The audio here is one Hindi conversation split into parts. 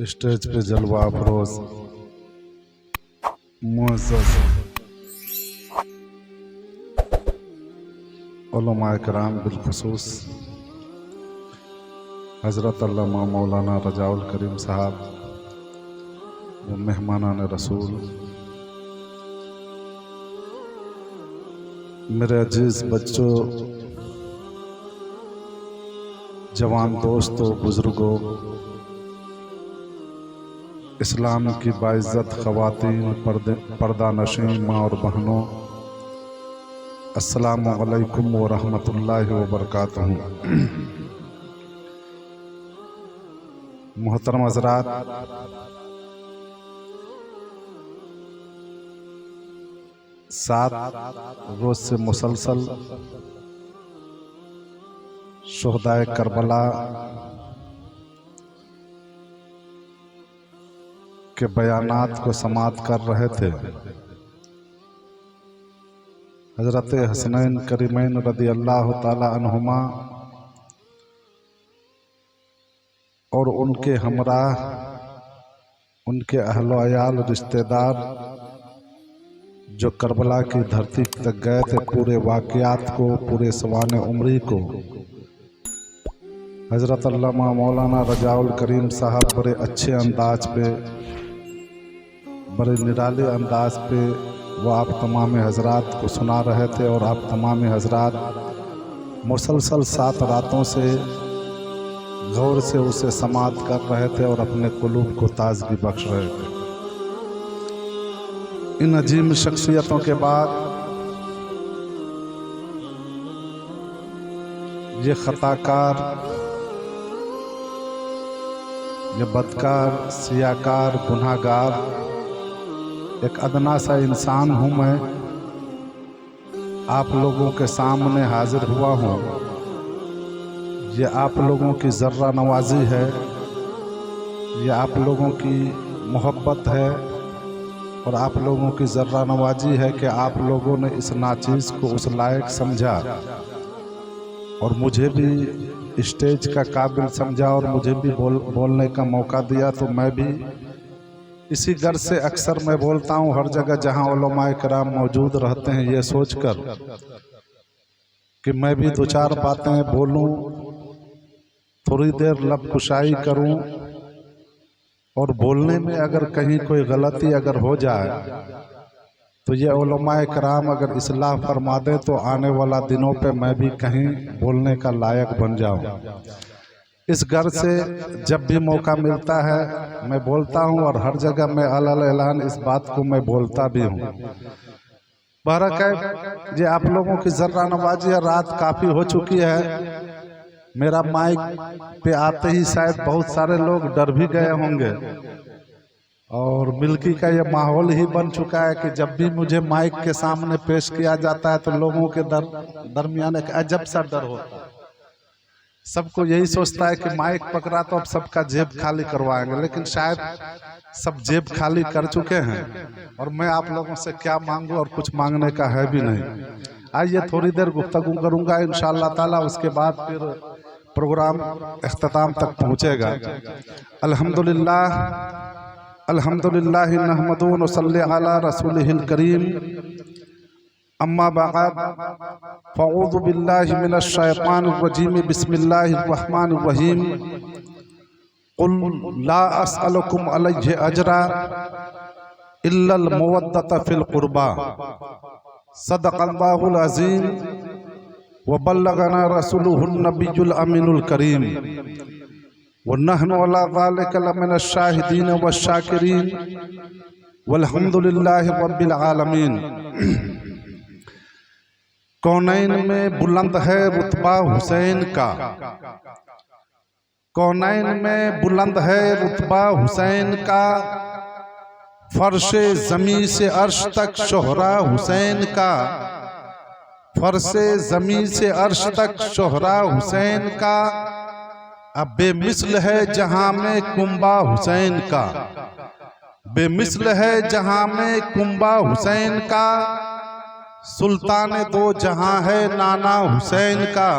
स्टेज पे जलवा अफरोज मुअज़्ज़ज़ उलमाए किराम बिलखुसूस हज़रत अल्लामा मौलाना रजाउल करीम साहब व मेहमानान रसूल, मेरे अजीज़ बच्चों, जवान दोस्तों, बुज़ुर्गों, इस्लाम की बाइज़्ज़त ख़वातीन, पर्दा नशीं माँ और बहनों, अस्सलामु अलैकुम व रहमतुल्लाहि व बरकातहू। मोहतरम हज़रात, सात रोज़ से मुसलसल शुहदाए करबला के बयानात को समाअत कर रहे थे। हज़रत हसनैन करीमैन रदी अल्लाह ताला अन्हुमा और उनके हमराह, उनके अहलो अयाल, रिश्तेदार जो करबला की धरती तक गए थे, पूरे वाक़यात को, पूरे सवाने उम्री को हज़रत अल्लामा मौलाना रजाउल करीम साहब बड़े अच्छे अंदाज पे, बड़े निराले अंदाज पे वो आप तमाम हज़रात को सुना रहे थे। और आप तमाम हज़रात मुसलसल 7 रातों से गौर से उसे समाअत कर रहे थे और अपने कुलूब को ताज़गी बख्श रहे थे। इन अजीम शख्सियतों के बाद ये खताकार, ये बदकार, सियाकार, गुनाहगार, एक अदना सा इंसान हूँ मैं, आप लोगों के सामने हाजिर हुआ हूँ। ये आप लोगों की ज़र्रा नवाजी है, ये आप लोगों की मोहब्बत है और आप लोगों की ज़र्रा नवाजी है कि आप लोगों ने इस नाचीज़ को उस लायक समझा और मुझे भी स्टेज का काबिल समझा और मुझे भी बोलने का मौका दिया। तो मैं भी इसी गर्ज से अक्सर मैं बोलता हूँ हर जगह जहाँ उलमाए किराम मौजूद रहते हैं, ये सोचकर कि मैं भी 2-4 बातें बोलूँ, थोड़ी देर लब कुशाई करूँ और बोलने में अगर कहीं कोई गलती अगर हो जाए तो ये उलमाए किराम अगर इस्लाह फरमा दे तो आने वाला दिनों पे मैं भी कहीं बोलने का लायक बन जाऊँ। इस घर से जब भी मौका मिलता है मैं बोलता हूँ और हर जगह मैं अलल ऐलान इस बात को मैं बोलता भी हूँ। बहरकैफ ये आप लोगों की ज़र्रा नवाजी, रात काफ़ी हो चुकी है। मेरा माइक पे आते ही शायद बहुत सारे लोग डर भी गए होंगे और मिल्की का ये माहौल ही बन चुका है कि जब भी मुझे माइक के सामने पेश किया जाता है तो लोगों के दरमियान एक अजब सा डर होता है। सबको यही सोचता है कि माइक पकड़ा तो अब सबका जेब खाली करवाएंगे, लेकिन शायद सब जेब खाली कर चुके हैं और मैं आप लोगों से क्या मांगूं और कुछ मांगने का है भी नहीं। आइए थोड़ी देर गुफ्तगू करूंगा इंशाअल्लाह ताला, उसके बाद फिर प्रोग्राम इख्तिताम तक पहुंचेगा। अल्हम्दुलिल्लाह अल्हम्दुलिल्लाह नहमदुहु व नसल्ली अला रसूलिहिल करीम, अम्मा बाद फ़अऊज़ु बिल्लाहि मिनश शैतानिर रजीम, बिस्मिल्लाहिर रहमानिर रहीम। क़ुल ला अस्अलुकुम अलैहि अजरा इल्लल मवद्दत फ़िल क़ुरबा, सदक़ल्लाहुल अज़ीम व बल्लगना रसूलुहुन नबियुल अमीनुल करीम व नहनु अला ज़ालिका लमिनश शाहिदीन वश शाकिरीन वल्हम्दुलिल्लाहि रब्बिल आलमीन। कौनैन में बुलंद है रुतबा हुसैन का, कौनैन में बुलंद है रुतबा हुसैन का, फर्शे ज़मीं से अर्श तक शोहरा हुसैन का, फर्शे ज़मीं से अर्श तक शोहरा हुसैन का, अब बेमिसल है जहां में कुंबा हुसैन का, बेमिसल है जहां में कुंबा हुसैन का, सुल्तान दो जहां है नाना हुसैन का,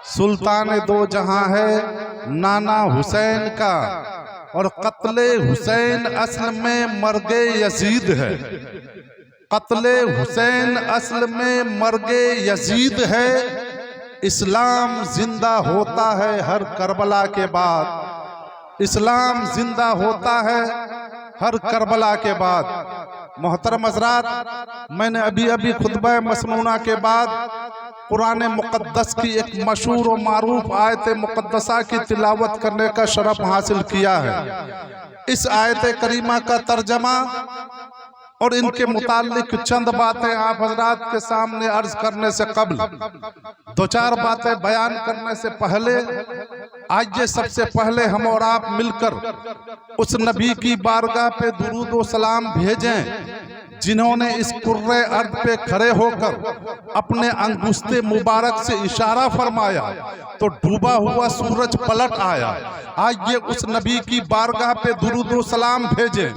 सुल्तान दो जहां है नाना हुसैन का, और कत्ले हुसैन असल में मर्गे यजीद है। कत्ले हुसैन असल में मर्गे यजीद है। इस्लाम जिंदा होता है हर करबला के बाद। इस्लाम जिंदा होता है हर करबला के बाद। मोहतरम हज़रात, मैंने अभी अभी खुतबा मसनूना के बाद कुरान मुक़द्दस की एक मशहूर और मारूफ आयत मुक़द्दसा की तिलावत करने का शरफ हासिल किया है। इस आयत करीमा का तर्जमा और इनके मुताल्लिक चंद बातें आप हजरात के सामने अर्ज करने से कबल, दो चार बातें बयान करने से पहले, आइए सबसे पहले हम और आप मिलकर उस नबी की बारगाह पे दुरूद व सलाम भेजें जिन्होंने इस कुर्रे अर्द पे खड़े होकर अपने अंगुस्ते मुबारक से इशारा फरमाया तो डूबा हुआ सूरज पलट आया। आइए उस नबी की बारगाह पे दुरूद व सलाम भेजें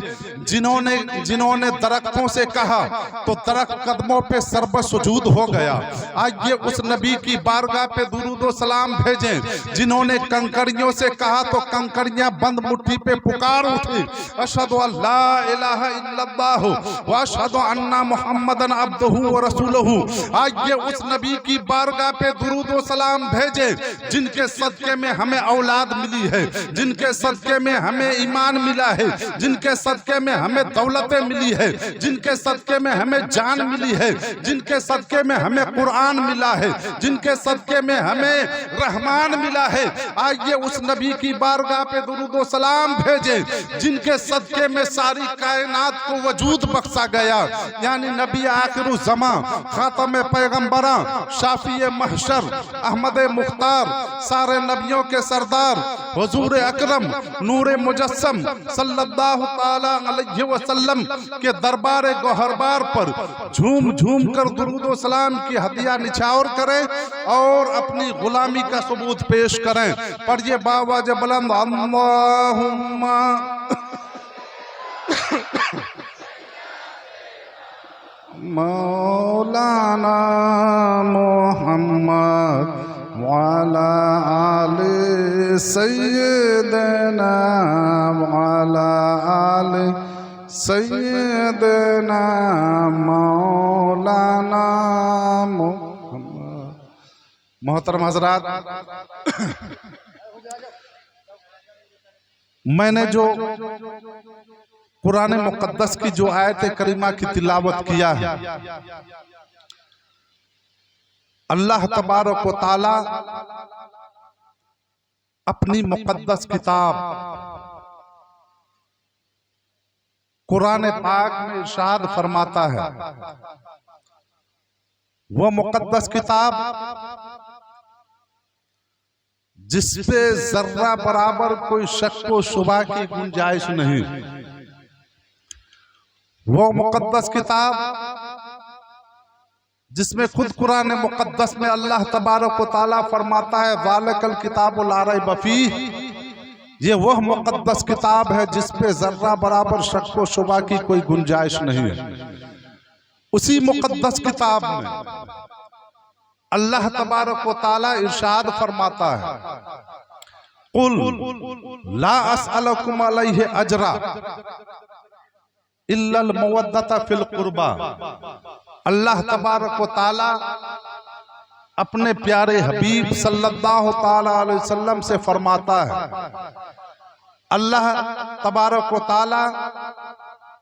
जिन्होंने दरख्तों से कहा तो दरख्त कदमों पे सरब सुजूद हो गया। आइए उस नबी की बारगाह पे दुरूद व सलाम भेजें जिन्होंने कंकड़ियों से कहा तो कंकड़ियां बंद मुट्ठी पे पुकार उठी, अशहदु अल्ला इलाहा इल्लल्लाह व अशहदु अन्ना मुहम्मदन अब्दुहु व रसूलुहु। आइए उस नबी की बारगाह पे दुरूद व सलाम भेजें जिनके सदके में हमें औलाद मिली है, जिनके सदके में हमें ईमान मिला है, जिनके सदके में हमें दौलतें मिली है, जिनके सदके में हमें जान मिली है, जिनके सदके में हमें कुरान मिला है, जिनके सदके में हमें रहमान मिला है। आइए उस नबी की बारगाह पे दुरूद व सलाम भेजें जिनके सदके में सारी कायनात को वजूद बख्शा गया, यानी नबी आखिर ज़मां, खातम पैगंबरा, शाफी महशर, अहमद मुख्तार, सारे नबियों के सरदार हुजूर अकरम नूरे मुजस्सम सल्लल्लाहु ताला अलैहि वसल्लम के दरबार गोहरबार पर झूम झूम कर दुरूद व सलाम की हदिया निछावर करें और अपनी गुलामी का सबूत पेश करें। पर ये बावाज बुलंद अल्लाहुम्मा मौलाना मोहम्मद वाला आले सैयदना वाला आले सैयदना मौलाना मोहम्मद। मोहतरम हजरात, मैंने जो कुरान मुक़द्दस की जो आयत करीमा की तिलावत किया है, अल्लाह तबारक व तआला अपनी मुक़द्दस किताब कुरान पाक में इरशाद फरमाता है, वह मुक़द्दस किताब जिसपे जर्रा बराबर कोई शक व शुबा की गुंजाइश नहीं, वो मुक़द्दस किताब जिसमें खुद कुरान मुक़द्दस में अल्लाह तबारक व तआला फरमाता है ज़ालिकल किताबु ला रैब फीह, ये वह मुक़द्दस किताब है जिस पे जर्रा बराबर शक व शुबा की कोई गुंजाइश नहीं है। उसी मुक़द्दस किताब में अल्लाह तबारक व तआला इरशाद फरमाता है, कुल ला अस्अलुकुम अलैहि अजरा इल्लल मवद्दता फिल कुर्बा। अल्लाह तबारक व तआला अपने प्यारे हबीब सल्लल्लाहु ताला अलैहि वसल्लम से फरमाता है, अल्लाह तबारक व तआला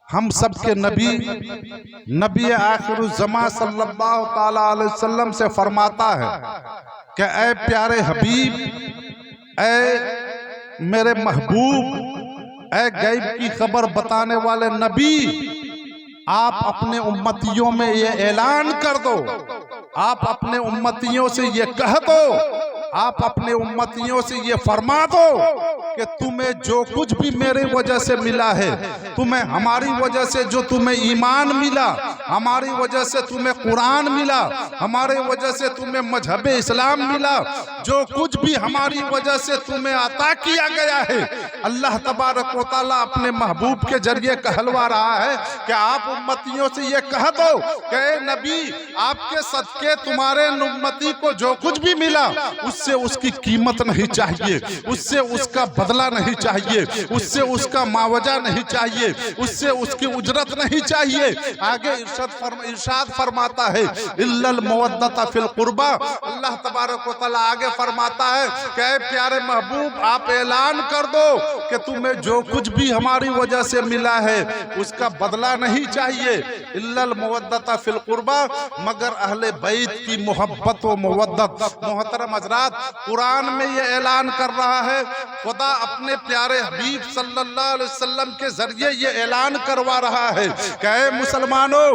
हम सब के नबी आखिरुज़्ज़मा सल्लल्लाहु ताला अलैहि वसल्लम से फरमाता है कि ऐ प्यारे हबीब, ऐ मेरे महबूब, ऐ गैब की खबर बताने वाले नबी, आप अपने उम्मतियों में ये ऐलान कर दो, आप अपने उम्मतियों से ये कह दो, आप अपने उम्मतियों से ये फरमा दो कि तुम्हें जो कुछ भी मेरे वजह से मिला है, तुम्हें हमारी वजह से जो तुम्हें ईमान मिला, हमारी वजह से तुम्हें कुरान मिला, हमारे वजह से तुम्हें मजहब इस्लाम मिला, जो कुछ भी हमारी वजह से तुम्हें अता किया गया है, अल्लाह तबारक व तआला अपने महबूब के जरिए कहलवा रहा है कि आप उम्मतियों से ये कह दो कि नबी, आपके सदके तुम्हारे उम्मती को जो कुछ भी मिला उससे उसकी कीमत नहीं चाहिए, उससे उसका बदला नहीं चाहिए, उससे उसका मुआवजा नहीं चाहिए, उससे उसकी उजरत नहीं चाहिए। आगे इरशाद फरमाता है इल्लल मवद्दता फिल कुर्बा। अल्लाह तबारक व तआला आगे फरमाता है कि प्यारे महबूब आप ऐलान कर दो कि तुम्हें जो कुछ भी हमारी वजह से मिला है उसका बदला नहीं चाहिए। इल्लल मवद्दता फिल कुर्बा, मगर अहले बैत की मोहब्बत व मवद्दत। मोहतरम हज़रात, कुरान में ये ऐलान कर रहा है, खुदा अपने प्यारे हबीब सल्लल्लाहु अलैहि वसल्लम के जरिए ये ऐलान करवा रहा है कि मुसलमानों,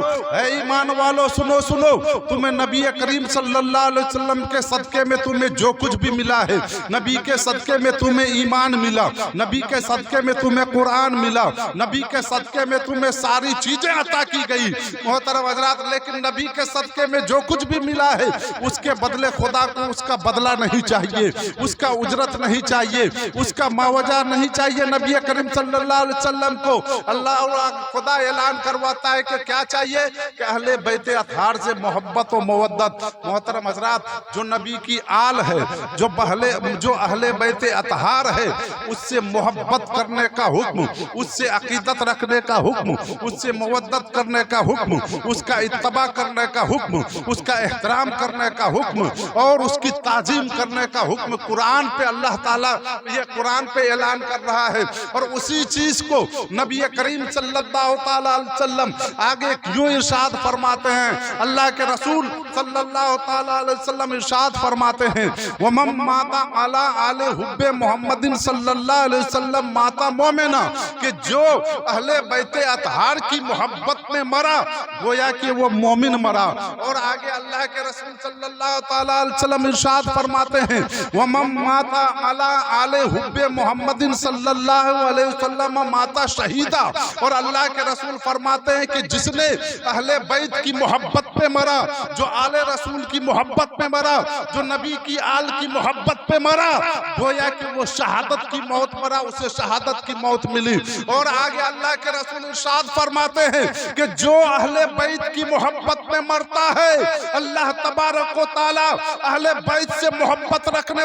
ईमान वालों, सुनो सुनो, तुम्हें नबी करीम सल्लल्लाहु अलैहि वसल्लम के सदके में तुम्हें जो कुछ भी मिला है, नबी के सदके में तुम्हें ईमान मिला, नबी के सदके में तुम्हें कुरान मिला, नबी के सदके में तुम्हें सारी चीजें अता की गई। मोहतरम हज़रात, लेकिन नबी के सदके में जो कुछ भी मिला है उसके बदले खुदा को उसका बदला नहीं चाहिए, उसका उजरत नहीं चाहिए, उसका मुआवजा नहीं चाहिए। नबी करीम सल्लल्लाहु अलैहि वसल्लम को अल्लाह खुदा ऐलान करवाता है कि क्या चाहिए कि अहले बैत अतहार से मोहब्बत व मवद्दत। मोहतरम हज़रात, जो नबी की आल है, जो अहले बैत अतहार है, उससे मोहब्बत करने का हुक्म, उससे अकीदत रखने का हुक्म, उससे मवद्दत करने का हुक्म, उसका इत्तबा करने का हुक्म, उसका एहतराम करने का हुक्म और उसकी ताजीम करने का हुक्म कुरान पे अल्लाह ताला ये कुरान पे ऐलान कर रहा है। और उसी चीज को नबी करीम सल्लल्लाहु ताला अलैहि वसल्लम आगे क्यों इरशाद फरमाते हैं, अल्लाह के रसूल सल्लल्लाहु ताला अलैहि वसल्लम इरशाद फरमाते हैं वमम माता अला आले हुब्बे मोहम्मदिन सल्लल्लाहु अलैहि वसल्लम माता मोमिना, कि जो अहले बैत अतहार की मोहब्बत में मरा गोया कि वो मोमिन मरा। और आगे अल्लाह के रसूल सल्लल्लाहु ताला अलैहि वसल्लम इरशाद फरमाते हैं वमम माता अला आले हुब्बे मोहम्मदिन सल्लल्लाहु अलैहि वसल्लम माता शहीदा। और अल्लाह के रसूल फरमाते हैं कि जिसने अहले बैत की मोहब्बत पे मरा, जो आले रसूल की मोहब्बत पे मरा, जो नबी की आल की मोहब्बत पे मरा, गोया कि वो शहादत की मौत मरा, उसे शहादत की मौत मिली। और आगे अल्लाह के रसूल इरशाद फरमाते हैं कि जो अहले बैत की मोहब्बत में मरता है, अल्लाह तबारक व तआला अहले बैत से मोहब्बत रखने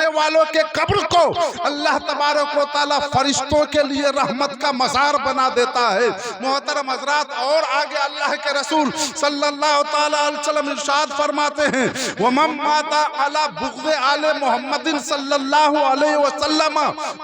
वालों के कब्र को अल्लाह तबारक व तआला फरिश्तों के लिए रहमत का मज़ार बना देता है। मोहतरम हज़रात, और आगे अल्लाह के रसूल सल्लल्लाहु ताला अलैहि वसल्लम इरशाद फरमाते हैं वमम माता अला बुग़्ज़े आले मोहम्मदिन सल्लल्लाहु अलैहि वसल्लम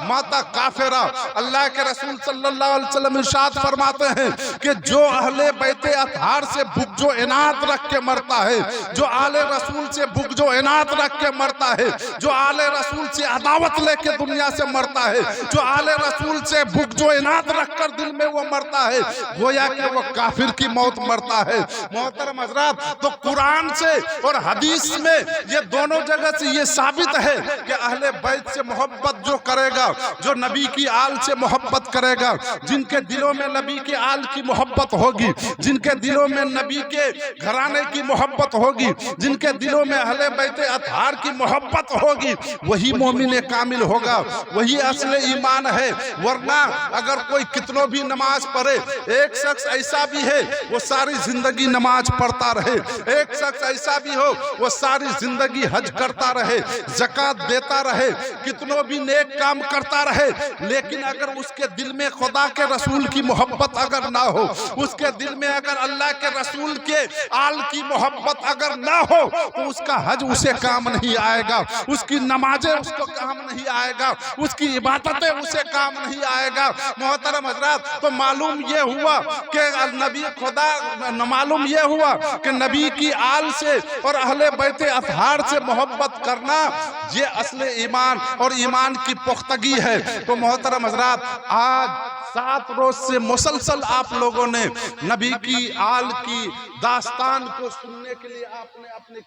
माता काफिरा। अल्लाह के रसूल सल्लल्लाहु अलैहि वसल्लम इरशाद फरमाते हैं कि जो अहले बैत अतहार से बुग़्ज़ो इनात रख के मरता है, जो आले रसूल से बुग़्ज़ो इनात रख के मरता है, जो आले रसूल से अदावत लेके दुनिया से मरता है, जो आले रसूल से बुग़्ज़ो इनात रख कर दिल में वो मरता है, गोया कि वो काफिर की मौत मरता है। मोहतरम हज़रात, तो कुरान से और हदीस में ये दोनों जगह से ये साबित है कि अहले बैत से मोहब्बत जो करेगा, जो नबी की आल से मोहब्बत करेगा, जिनके दिलों में नबी की आल की मोहब्बत होगी, जिनके दिलों में नबी के घराने की मोहब्बत होगी, जिनके दिलों में अहले बैत अतहार की मोहब्बत होगी, वही मोमिन कामिल होगा, वही असले ईमान है। वरना अगर कोई कितनों भी नमाज पढ़े, एक शख्स ऐसा भी है वो सारी जिंदगी नमाज पढ़ता रहे, एक शख्स ऐसा भी हो वो सारी जिंदगी हज करता रहे, ज़कात देता रहे, कितनों भी नेक काम करता रहे, लेकिन अगर उसके दिल में खुदा के रसूल की मोहब्बत अगर ना हो, उसके दिल में अगर अल्लाह के रसूल के आल की मोहब्बत अगर ना हो, तो उसका हज उसे काम नहीं आएगा, उसकी नमाजें उसको काम नहीं आएगा, उसकी इबादतें उसे काम नहीं आएगा। मोहतरम हज़रात, तो मालूम ये हुआ कि नबी की आल से और अहले बैत अतहार से मोहब्बत करना ये असले ईमान और ईमान की पुख्तगी है। तो मोहतरम हज़रात, आज 7 रोज से मुसलसल आप लोगों ने नबी की आल की दास्तान को सुनने के लिए आपने अपने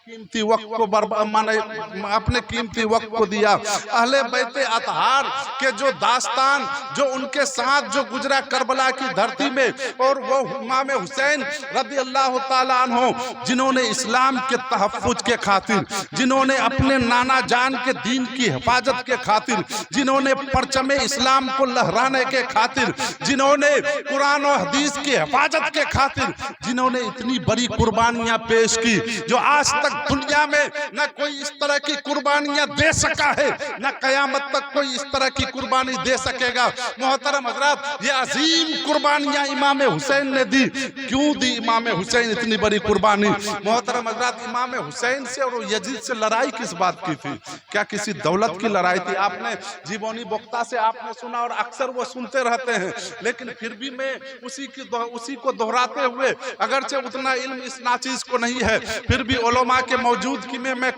कीमती वक्त को दिया। अहले बैत अतहार के जो दास्तान जो उनके साथ जो गुजरा करबला की धरती में, और वो इमाम हुसैन रज़ी अल्लाह ताला अन्हु, जिन्होंने इस्लाम के तहफ़्फ़ुज़ के खातिर, जिन्होंने अपने नाना जान के दीन की हिफाजत के खातिर, जिन्होंने परचम इस्लाम को लहराने के खातिर, जिन्होंने कुरान और हदीस की हिफाजत के खातिर, जिन्होंने इतनी बड़ी कुर्बानियां पेश की जो आज तक दुनिया में न कोई इस तरह की कुर्बानियां दे सका है, न कयामत तक कोई इस तरह की कुर्बानी दे सकेगा। मोहतरम हजरात, ये अजीम कुर्बानियां इमाम हुसैन ने दी। क्यों दी इमाम हुसैन इतनी बड़ी कुर्बानी? मोहतरम हजरात, इमाम हुसैन से और यजीद से लड़ाई किस बात की थी? क्या किसी दौलत की लड़ाई थी? आपने जीवनी बोक्ता से आपने सुना और अक्सर वो सुनते रहते हैं, लेकिन फिर भी मैं उसी को दोहराते हुए, अगरचे उतना इल्म इस नाचीज को नहीं है, फिर भी उलमा के मौजूदगी में मैं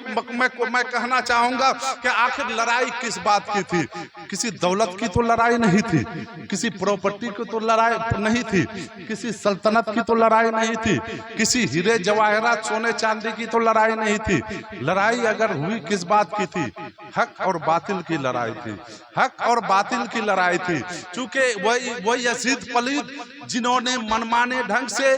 कहना चाहूंगा कि आखिर लड़ाई किस बात की थी? किसी दौलत की तो लड़ाई नहीं थी, किसी प्रॉपर्टी की तो लड़ाई नहीं थी, किसी सल्तनत की तो लड़ाई नहीं थी, किसी हीरे जवाहरात सोने चांदी की तो लड़ाई नहीं थी। लड़ाई अगर हुई किस बात की थी? हक और बातिल की लड़ाई थी। हक और बातिल की लड़ाई थी। चूंकि वही यजीद पलीद जिन्होंने मनमाने ढंग से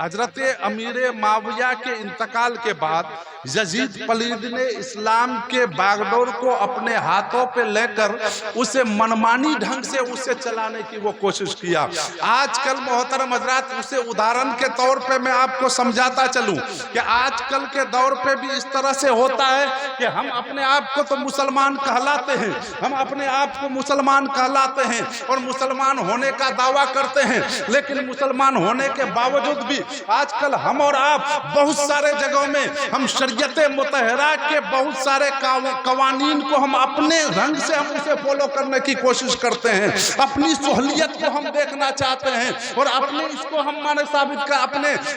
हजरत अमीर माविया के इंतकाल के बाद यजीद पलीद ने इस्लाम के बागडोर को अपने हाथों पे लेकर उसे मनमानी ढंग से उसे चलाने की वो कोशिश किया। आजकल मोहतरम हजरात, उसे उदाहरण के तौर पे मैं आपको समझाता चलूं कि आजकल के दौर पे भी इस तरह से होता है कि हम अपने आप को तो मुसलमान कहलाते हैं, हम अपने आप को मुसलमान कहलाते हैं और मुसलमान होने का दावा करते हैं, लेकिन मुसलमान होने के बावजूद भी आजकल हम और आप बहुत सारे जगहों में हम शरीयत मुतहरा के बहुत सारे कवानीन को हम अपने रंग से हम उसे फॉलो करने की कोशिश करते हैं, अपनी सहूलियत को हम देखना चाहते हैं और अपने इसको हम माने साबित कर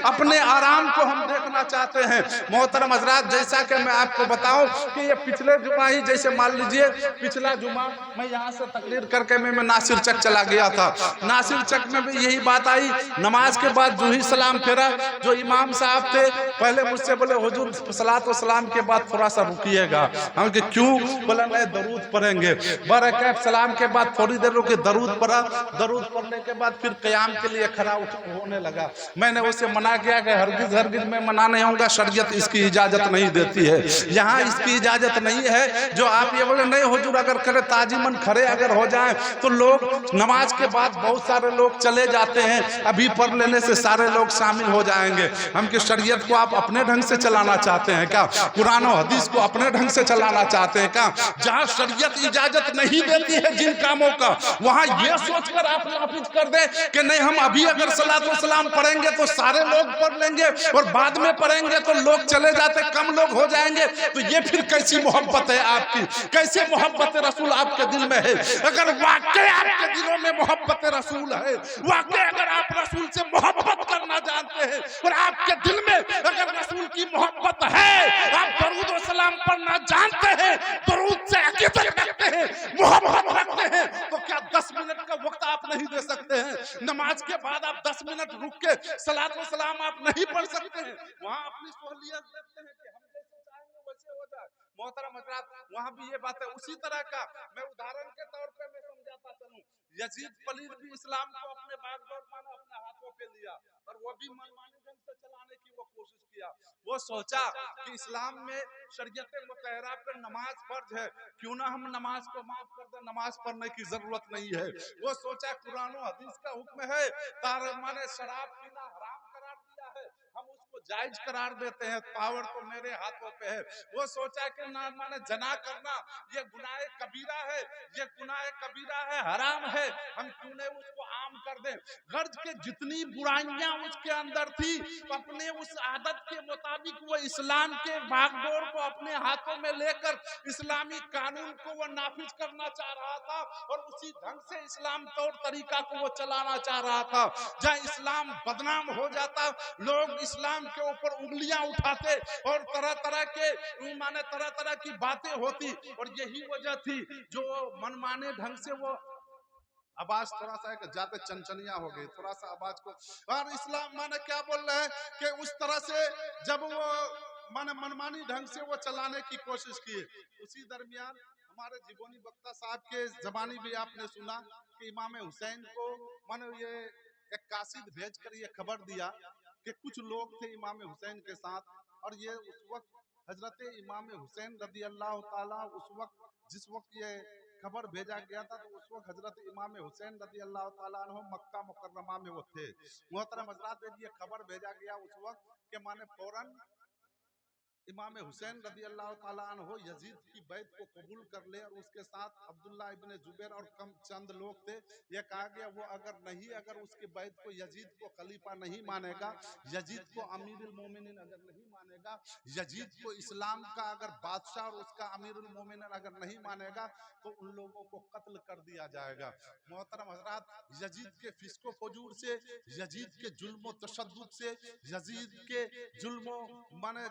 अपने आराम को हम देखना चाहते हैं। मोहतरम हजरात, जैसा कि मैं आपको बताऊं कि ये पिछले जुमा ही, जैसे मान लीजिए पिछला जुमा मैं यहाँ से तकरीर करके मैं नासिर चक चला गया था। नासिर चक में भी यही बात आई। नमाज के बाद जो ही सलाम फेरा, जो इमाम साहब थे पहले मुझसे बोले हुजूर सलात व सलाम के बाद थोड़ा सा रुकिएगा। हम कि क्यों? बोला नहीं, दरूद पढ़ेंगे। बरकत सलाम के बाद थोड़ी देर रुके, दरूद पढ़ा। दरूद पढ़ने के बाद फिर क़याम के लिए खड़ा होने लगा। मैंने उसे मना किया कि हरगिज हरगिज मैं मना नहीं होऊंगा, शरीयत इसकी इजाजत नहीं देती है, यहाँ इसकी इजाजत नहीं है। जो आप ये बोले नहीं हुजूर अगर करे ताजिमन खड़े अगर हो जाए तो लोग नमाज के बाद बहुत सारे लोग चले जाते हैं, अभी पढ़ लेने से सारे लोग शामिल हो जाएंगे। हम कि शरीयत को आप अपने ढंग से चलाना चाहते हैं क्या? कुरान और हदीस को अपने ढंग से चलाना चाहते हैं क्या? जहां शरीयत इजाजत नहीं देती है जिन कामों का, वहां यह सोचकर आप नाफिज कर दें कि नहीं हम अभी अगर सलात व सलाम पढ़ेंगे तो सारे लोग पढ़ लेंगे और बाद में पढ़ेंगे तो लोग चले जाते कम लोग हो जाएंगे। तो ये फिर कैसी मोहब्बत है आपकी? कैसे मोहब्बत रसूल आपके दिल में है? अगर वाकई आपके दिलों में मोहब्बत रसूल है, वाकई अगर आप रसूल से मोहब्बत करना जानते हैं और आपके दिल में अगर रसूल की मोहब्बत है, आप दरूद व सलाम पढ़ना जानते हैं, दरूद से अकीदत रखते हैं, मोहब्बत रखते हैं, तो क्या 10 मिनट का वक्त आप नहीं दे सकते हैं? नमाज के बाद आप 10 मिनट रुक के सलात व सलाम आप नहीं पढ़ सकते हैं? वहां अपनी सहूलियत देखते हैं कि हम जैसे चाहेंगे वैसे हो जाए। मोहतरम हजरात, वहां भी ये बात है। उसी तरह का मैं उदाहरण के तौर पे मैं समझाता चलूं, यजीद पलीद भी इस्लाम को अपने बागडोर माने अपने हाथों पे लिया और वो भी मनमानी ढंग से चलाने की वो कोशिश किया। वो सोचा कि इस्लाम में शरीयत मुतहरा पे नमाज फर्ज है, क्यों ना हम नमाज को माफ कर दें, नमाज पढ़ने की जरूरत नहीं है। वो सोचा कुरान और हदीस का हुक्म है, तार माने शराब पीना हराम करार दिया है, हम उसको जायज करार देते हैं, पावर तो मेरे हाथों पे है। वो सोचा कि ना माने जना करना ये गुनाह कबीरा है, ये गुनाह कबीरा है, हराम है, हम क्यों नहीं उसको आम कर दें। गर्ज के जितनी बुराइयां उसके अंदर थी, अपने उस आदत के मुताबिक वो इस्लाम के बागडोर को अपने हाथों में लेकर इस्लामी कानून को वो नाफिज करना चाह रहा था और उसी ढंग से इस्लाम तौर तरीका को वो चलाना चाह रहा था। जहाँ इस्लाम बदनाम हो जाता, लोग इस्लाम के ऊपर उंगलियां उठाते और तरह तरह के माने तरह तरह की बातें होती, और यही वजह थी जो मनमाने ढंग से वो आवाज थोड़ा सा एक जाते चनचनिया हो गई, थोड़ा सा आवाज को। और इस्लाम माने क्या बोल रहे हैं कि उस तरह से जब वो माने मनमानी ढंग से वो चलाने की कोशिश की, उसी दरमियान हमारे जीवनी वक्ता साहब के जबानी भी आपने सुना कि इमाम हुसैन को माने ये एक कासिद भेजकर ये खबर दिया कि कुछ लोग थे इमाम हुसैन के साथ, और ये उस वक्त हजरत इमाम हुसैन रदी अल्लाह ताला उस वक्त जिस वक्त ये खबर भेजा गया था, तो उस वक्त हजरत इमाम हुसैन रज़ी अल्लाह ताला अन्हु मक्का मुकर्रमा में वो थे। मोहतरम हजरात, ये खबर भेजा गया उस वक्त के माने फौरन इमाम हुसैन रज़ी अल्लाह ताला अन्हु यजीद की बैत को कबूल कर ले, और उसके साथ अब्दुल्ला इब्ने जुबैर और कम चंद लोग थे। ये कहा गया वो अगर उसकी बैत को यजीद को खलीफा नहीं मानेगा, यजीद को अमीरुल मोमिनीन अगर नहीं मानेगा, यजीद को इस्लाम का अगर बादशाह और उसका अमीरुल मोमिनीन अगर नहीं मानेगा, तो उन लोगों को कत्ल कर दिया जाएगा। मोहतरम हजरात, यजीद के फिस्को फजूर से, यजीद के जुल्म तशद्दुद से, यजीद के जुल्म माने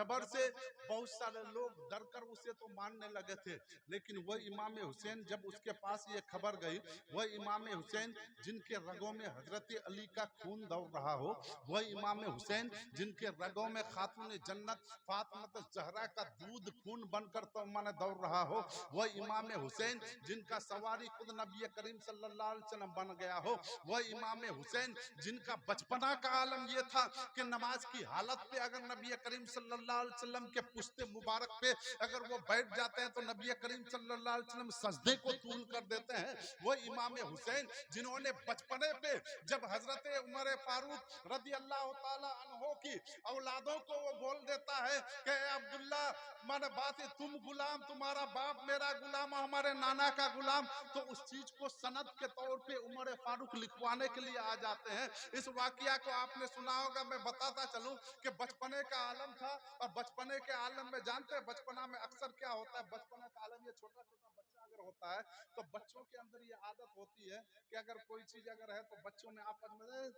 जबर से बहुत सारे लोग डर कर उसे तो मानने लगे थे। लेकिन वह इमाम हुसैन, जब उसके पास ये खबर गई, वह इमाम हुसैन जिनके रगों में हजरत अली का खून दौड़ रहा हो, वह इमाम हुसैन जिनके रगों में खातून जन्नत फातिमा ज़हरा का दूध खून बनकर तो माने दौड़ रहा हो, वह इमाम हुसैन जिनका सवारी खुद नबी करीम सल्लल्लाहु अलैहि वसल्लम बन गया हो, वह इमाम हुसैन जिनका बचपना का आलम यह था कि नमाज की हालत पे अगर नबी करीम सल्लल्लाहु अलैहि वसल्लम के पुश्ते मुबारक पे अगर वो बैठ जाते हैं तो नबी करीम सल्लल्लाहु अलैहि वसल्लम सजदे को तूल कर देते हैं। वो इमाम हुसैन जिन्होंने बचपने पे जब हजरत उमर फारूक रज़ी अल्लाह ताला अन्हो की औलादों को वो बोल देता है कि अब्दुल्ला माने बात है, तुम गुलाम, तुम्हारा बाप मेरा गुलाम, हमारे नाना का गुलाम, तो उस चीज को सनद के तौर पे उमर फारूक लिखवाने के लिए आ जाते हैं। इस वाकया को आपने सुना होगा, मैं बताता चलूं कि बचपने का आलम था, और बचपने के आलम में जानते हैं बचपना में अक्सर क्या होता है, बचपना का आलम ये छोटा छोटा बच्चा अगर होता है तो बच्चों के अंदर ये आदत होती है कि अगर कोई चीज अगर है तो बच्चों में आपस में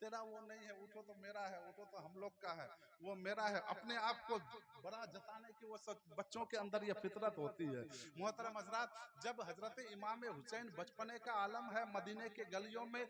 तेरा वो नहीं है, उठो तो मेरा है, उठो तो हम लोग का है, वो मेरा है, अपने आप को बड़ा जताने की वो सब बच्चों के अंदर ये फितरत होती है। मोहतरम हजरात, जब हजरत इमाम हुसैन बचपने का आलम है, मदीने के गलियों में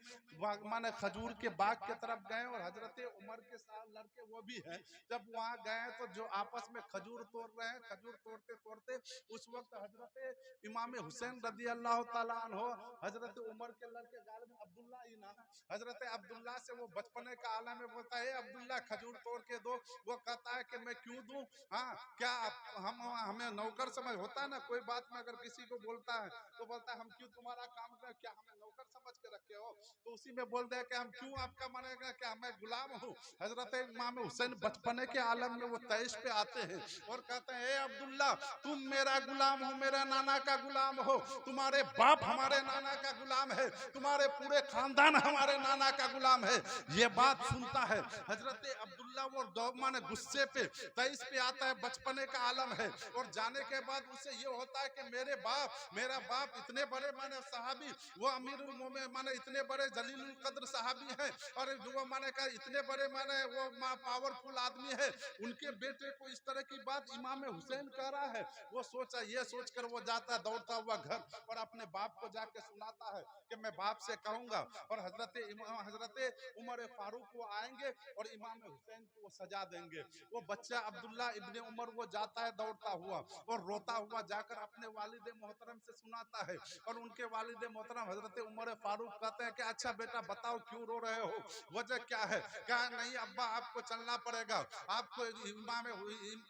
माने खजूर के बाग के तरफ गए, और हजरत उमर के साथ लड़के वो भी हैं, जब वहां गए तो जो आपस में खजूर तोड़ रहे हैं, खजूर तोड़ते तोड़ते उस वक्त हजरत इमाम हुसैन रज़ी अल्लाह ताला अन्हो हजरत उमर के लड़के गालिब अब्दुल्ला ही ना, हजरत अब्दुल्ला से वो बचपने का आलम में बोलता है, अब्दुल्ला खजूर तोड़ के दो। वो कहता है कि मैं क्यों दूं, हाँ क्या हम हमें नौकर समझ होता है ना, कोई बात में अगर किसी को बोलता है तो बोलता है हम क्यों तुम्हारा काम करें, क्या हमें नौकर समझ के रखे हो, तो उसी में बोल दे कि हम क्यों आपका मानेगा, क्या मैं गुलाम हूँ। हजरत इमाम हुसैन बचपने के आलम में वो तैश पे आते हैं और कहते हैं, अब्दुल्ला तुम मेरा गुलाम हो, मेरा नाना का गुलाम हो, तुम्हारे बाप हमारे नाना का गुलाम है, तुम्हारे पूरे खानदान हमारे नाना का गुलाम है। ये बात सुनता है हजरत अब्दुल्ला, वो दौमा ने गुस्से पे तैश पे आता है, बचपने का आलम है, और जाने के बाद उसे ये होता है कि मेरा बाप इतने बड़े माने सहाबी, वो अमीरुल मोमिनीन माने इतने बड़े जलीलुल कद्र सहाबी है, और वो माने का इतने बड़े माने वो पावरफुल आदमी है, उनके बेटे को इस तरह की बात इमाम हुसैन कह रहा है। वो सोचा, ये सोचकर वो जाता है दौड़ता हुआ घर और अपने बाप को जाके सुनाता है कि मैं बाप से कहूंगा, और हजरत उमर फारूक वो आएंगे और इमाम हुसैन को वो सजा देंगे। वो बच्चा अब्दुल्ला इब्ने उमर वो जाता है दौड़ता हुआ और रोता हुआ जाकर अपने वालिद मोहतरम से सुनाता है, और उनके वालिद मोहतरम हजरत उमर फारूक कहते हैं कि अच्छा बेटा बताओ क्यों रो रहे हो, वजह क्या है। क्या नहीं अब्बा आपको चलना पड़ेगा, आपको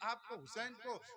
आपको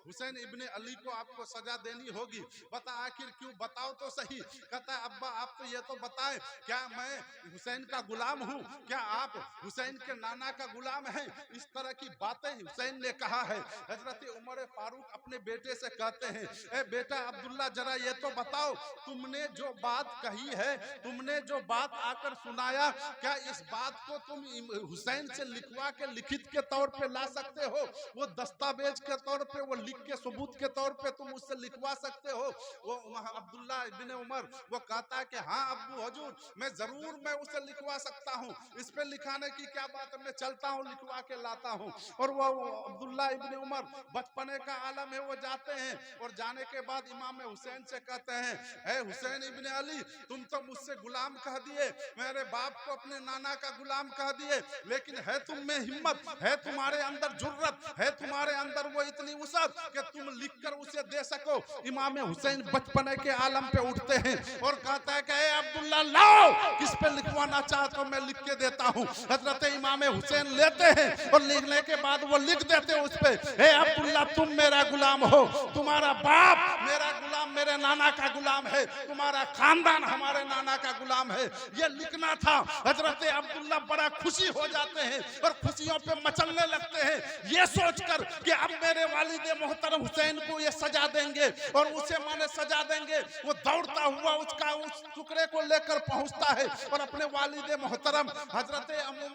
हुसैन इब्ने अली को आपको सजा देनी होगी, बता आखिर क्यों, बताओ तो सही। कहता है अब्बा आप तो ये तो बताएं, क्या मैं हुसैन का गुलाम हूँ, क्या आप हुसैन के नाना का गुलाम हैं। इस तरह की बातें हुसैन ने कहा है। हजरत उमर फारूक अपने बेटे से कहते हैं, ए बेटा अब्दुल्ला जरा ये तो बताओ, तुमने जो बात कही है, तुमने जो बात आकर सुनाया, क्या इस बात को तुम हुसैन से लिखवा के लिखित के तौर पे ला सकते हो, वो दस्तावेज के तौर पे, वो लिख के सबूत के तौर पे तुम उससे लिखवा सकते हो। वो अब्दुल्ला इब्ने उमर वो कहता है कि हाँ अब्बू हजूर मैं उसे लिखवा सकता हूँ, इस पे लिखाने की क्या बात है, मैं चलता हूँ लिखवा के लाता हूँ। और वो अब्दुल्ला इब्ने उमर बचपने का आलम है, वो जाते हैं और जाने के बाद इमाम हुसैन से कहते हैं, ए हुसैन इब्ने अली तुम तो मुझसे गुलाम कह दिए, मेरे बाप को अपने नाना का गुलाम कह दिए, लेकिन है तुम में हिम्मत, है तुम्हारे अंदर जुर्रत, है तुम्हारे अंदर वो इतनी वसअत कि तुम लिखकर उसे दे सको। इमाम हुसैन बचपने के आलम पे उठते हैं और कहता है कि ए अब्दुल्ला लाओ, किस पे लिखवाना चाहते हो मैं लिख के देता हूँ। हजरत इमाम हुसैन लेते हैं और लिखने के बाद वो लिख देते हैं उस पे, ए अब्दुल्ला तुम मेरा गुलाम हो, तुम्हारा बाप मेरा गुलाम मेरे नाना का गुलाम है, तुम्हारा खानदान हमारे नाना का गुलाम है, ये लिखना था। हजरत अब्दुल्ला बड़ा खुशी हो जाते हैं और खुशियों पे मचलने लगते हैं, ये सोचकर कि अब मेरे वालिद मोहतरम हुसैन को ये सजा देंगे और उसे माने सजा देंगे। वो दौड़ता हुआ उस टुकड़े को लेकर पहुंचता है और अपने वालिद मोहतरम हजरत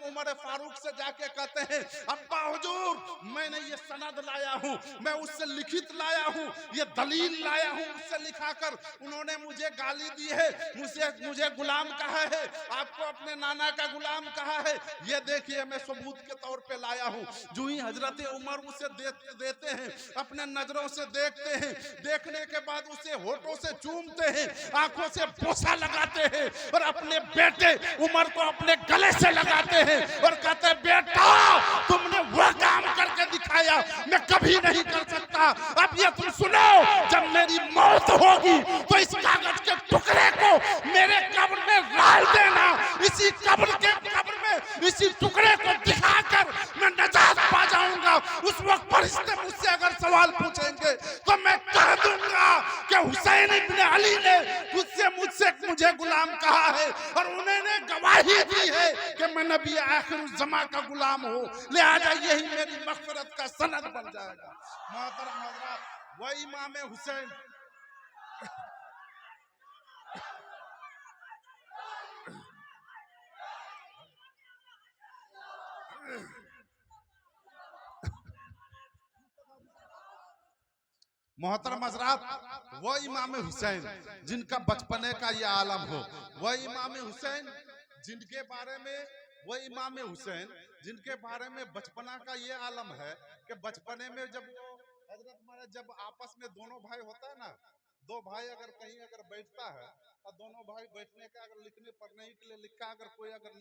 उमर फारूक से जाके कहते हैं, अब्बा हुजूर, मैंने ये सनद लाया हूं, मैं उससे लिखित लाया हूं, ये दलील लाया हूं, उससे लिखाकर उन्होंने मुझे गाली दी है, मुझे गुलाम कहा है, आपको अपने नाना का गुलाम कहा है, ये देखिए मैं सबूत के तौर पे लाया हूं। जो ही हजरत उमर उसे देते हैं, अपने नजरों से देखते हैं, देखने के बाद उसे होठों से चूमते हैं, आंखों से बोसा लगाते हैं और अपने बेटे उमर को अपने गले से लगाते हैं और कहते हैं, बेटा तुमने वो काम करके दिखाया, मैं कभी नहीं कर सकता। अब ये तुम सुनो, जब मेरी मौत होगी तो इस कागज के टुकड़े को मेरे कब्र में डाल देना, इसी कब्र में इसी टुकड़े को दिखाकर मैं नजात पा जाऊंगा। उस वक्त फरिश्ते मुझसे अगर सवाल पूछेंगे तो मैं कह दूंगा कि हुसैन इब्न अली ने मुझे गुलाम कहा है और उन्होंने गवाही दी है कि मैं नबी आखिर ज़मा का गुलाम हूं, लिहाजा यही मेरी मग़फ़िरत का सनद बन जाएगा। मोहतरम हज़रात, वह इमाम हुसैन मोहतरम हज़रात, वो इमाम हुसैन जिनका बचपने का ये आलम हो, वह इमाम हुसैन जिनके बारे में बचपना का ये आलम है कि बचपने में जब वो हजरत माने जब आपस में दोनों भाई होता है ना, दो भाई अगर कहीं अगर बैठता है और दोनों भाई बैठने का अगर लिखने पढ़ने के लिए लिखा, अगर कोई अगर